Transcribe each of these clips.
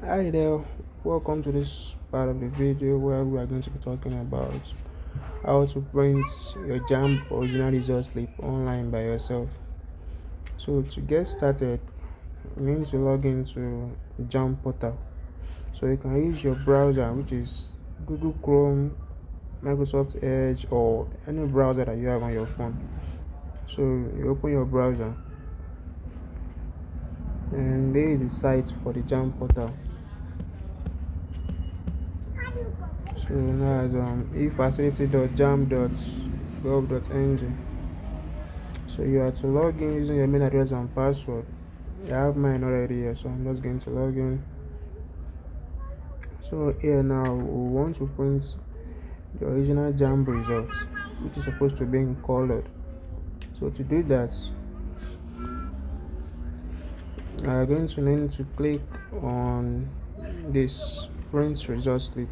Hi there, welcome to this part of the video where we are going to be talking about how to print your Jamb original result slip online by yourself. So to get started, you need to log into Jamb portal. So you can use your browser, which is Google Chrome, Microsoft Edge, or any browser that you have on your phone. So you open your browser, and there is a site for the Jamb portal. So now it's efacility.jamb.gov.ng. So you have to log in using your mail address and password. I have mine already here, so I'm just going to log in. So here now we want to print the original Jamb results, which is supposed to be in colored. So to do that, we are going to need to click on this print result slip.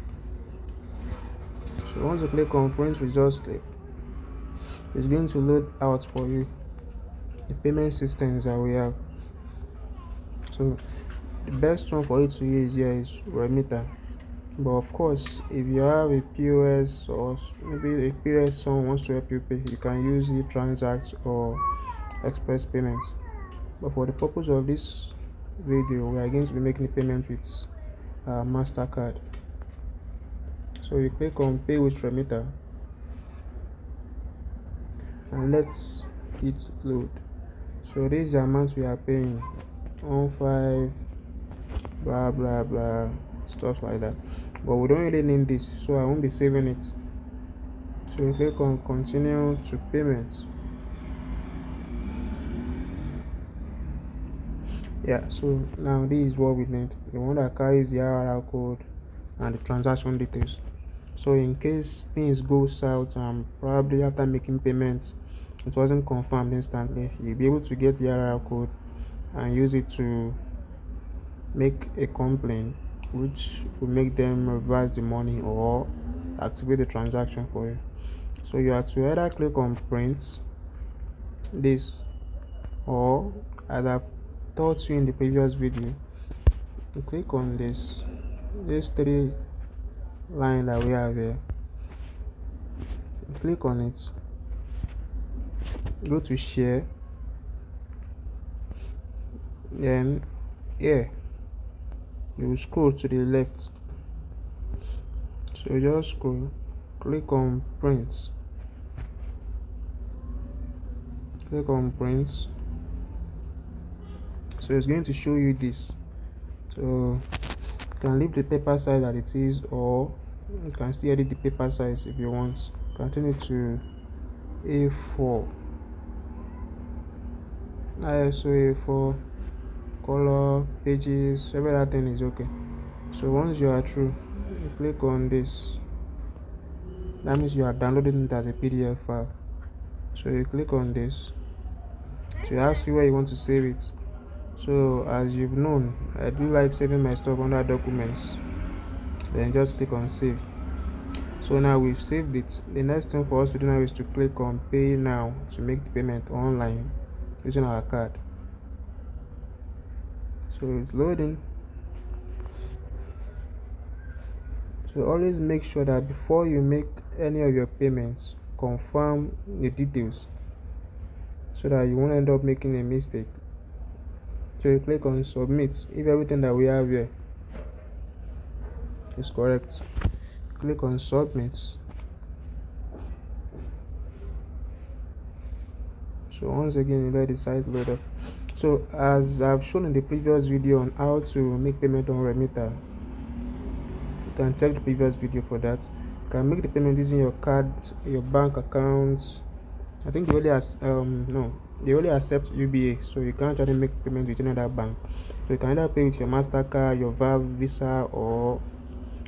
So once you click on print result slip, it's going to load out for you the payment systems that we have. So the best one for you to use here is remitter. But of course, if you have a POS or maybe a POS someone wants to help you pay, you can use e-transact or express payments. But for the purpose of this video, we are going to be making the payment with MasterCard. So you click on pay with remitter and let's it load. So this is the amount we are paying, 15 blah blah blah, stuff like that. But we don't really need this, so I won't be saving it. So you click on continue to payment. Yeah, so now this is what we need, the one that carries the RR code and the transaction details. So in case things go south and probably after making payments it wasn't confirmed instantly, you'll be able to get the RR code and use it to make a complaint, which will make them reverse the money or activate the transaction for you. So you have to either click on print this, or as I've taught you in the previous video, you click on this three line that we have here, click on it, go to share, then here you will scroll to the left. So just scroll, click on print, click on print. So it's going to show you this. So you can leave the paper size as it is, or you can still edit the paper size if you want. Continue to A4, ISO A4, color, pages, every other thing is okay. So once you are through, you click on this. That means you are downloading it as a PDF file. So you click on this to ask you where you want to save it. So as you've known, I do like saving my stuff under documents. Then just click on save. So now we've saved it. The next thing for us to do now is to click on pay now to make the payment online using our card. So it's loading. So always make sure that before you make any of your payments, confirm the details so that you won't end up making a mistake. So you click on submit if everything that we have here is correct. Click on submit. So once again, you let the site load up. So as I've shown in the previous video on how to make payment on remitter, you can check the previous video for that. You can make the payment using your card, your bank accounts. I think they only they only accept UBA, so you can't actually make payment with another bank. So you can either pay with your MasterCard, your VAV, Visa, or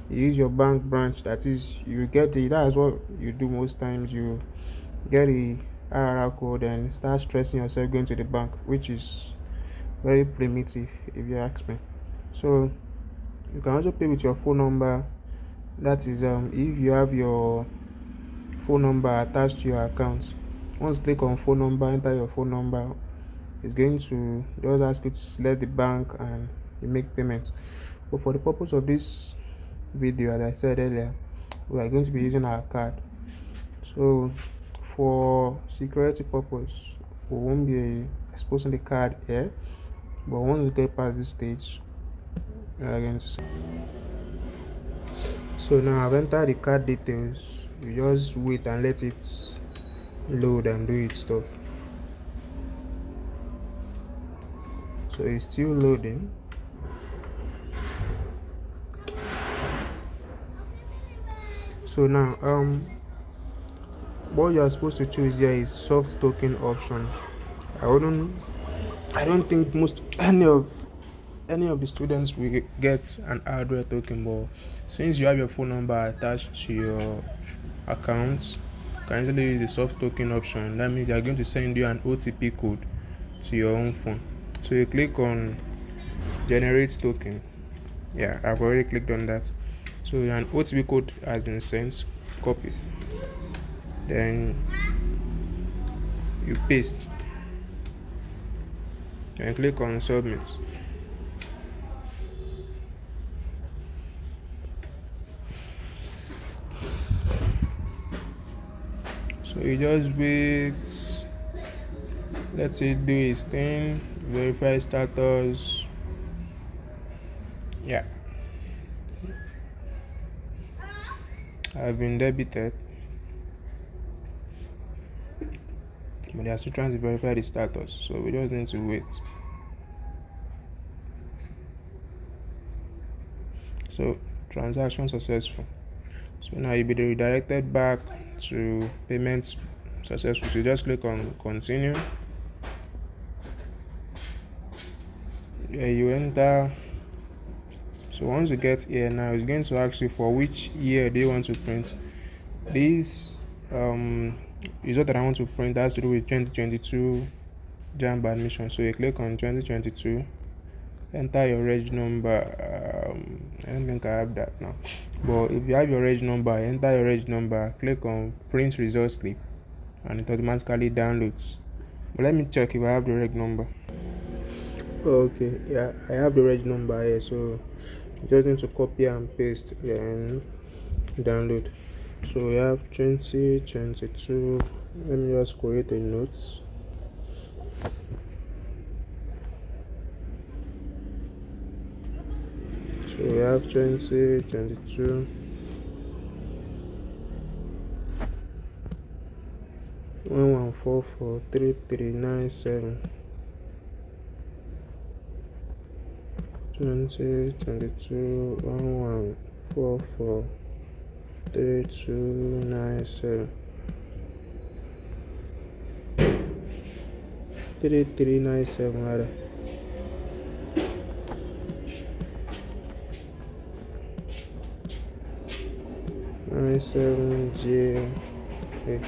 you use your bank branch. That is, you get that is what you do most times. You get the RR code and start stressing yourself going to the bank, which is very primitive if you ask me. So you can also pay with your phone number. That is, if you have your phone number attached to your account, once you click on phone number, enter your phone number, it's going to just ask you to select the bank and you make payments. But for the purpose of this video, as I said earlier, we are going to be using our card. So for security purpose, we won't be exposing the card here, but once we get past this stage, we are going to see. So now I've entered the card details. You just wait and let it load and do its stuff. So it's still loading. So now what you are supposed to choose here is soft token option. I don't think any of the students will get an hardware token, but since you have your phone number attached to your account, you can easily use the soft token option. That means they are going to send you an OTP code to your own phone. So you click on generate token. Yeah, I've already clicked on that. So an OTP code has been sent. Copy, then you paste, and click on submit. So you just wait, let it do its thing, verify status. Yeah, I've been debited, but they are still trying to verify the status, so we just need to wait. So transaction successful. So now you'll be redirected back to payments successful. So you just click on continue. Yeah, you enter. So once you get here, now it's going to ask you for which year do you want to print. This result that I want to print has to do with 2022 Jamb admission. So you click on 2022, enter your reg number. I don't think I have that now, but if you have your reg number, enter your reg number, click on print result slip, and it automatically downloads. But let me check if I have the reg number. Okay, yeah, I have the reg number here, so just need to copy and paste, then download. So we have 2022. Let me just create a note. So we have 2022 11443397. 2022 11443297. 3397 rather. J. Okay.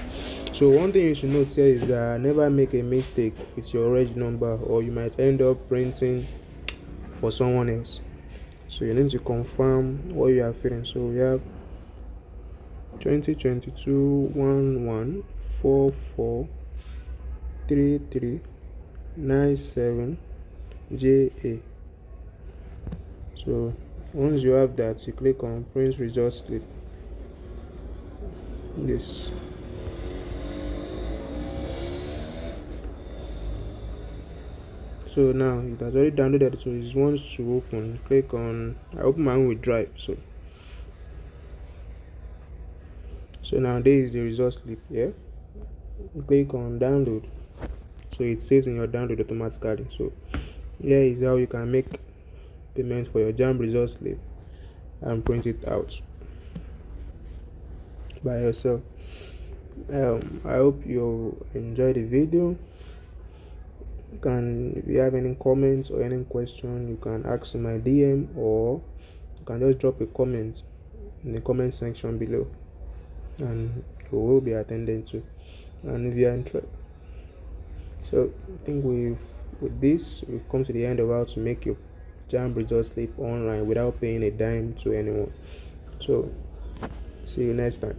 So one thing you should note here is that never make a mistake with your reg number, or you might end up printing for someone else. So you need to confirm what you are filling. So we have 2022 11443397 JA. So once you have that, you click on print result slip. This. So now it has already downloaded, so it wants to open. Click on, I open my own with Drive. So now this is the result slip here. Click on download, so it saves in your download automatically. So here is how you can make payment for your Jamb result slip and print it out by yourself. I hope you enjoyed the video. If you have any comments or any question, you can ask in my DM, or you can just drop a comment in the comment section below, and you will be attended to. And if you are interested, so I think with this we've come to the end of how to make your Jamb result slip online without paying a dime to anyone. So see you next time.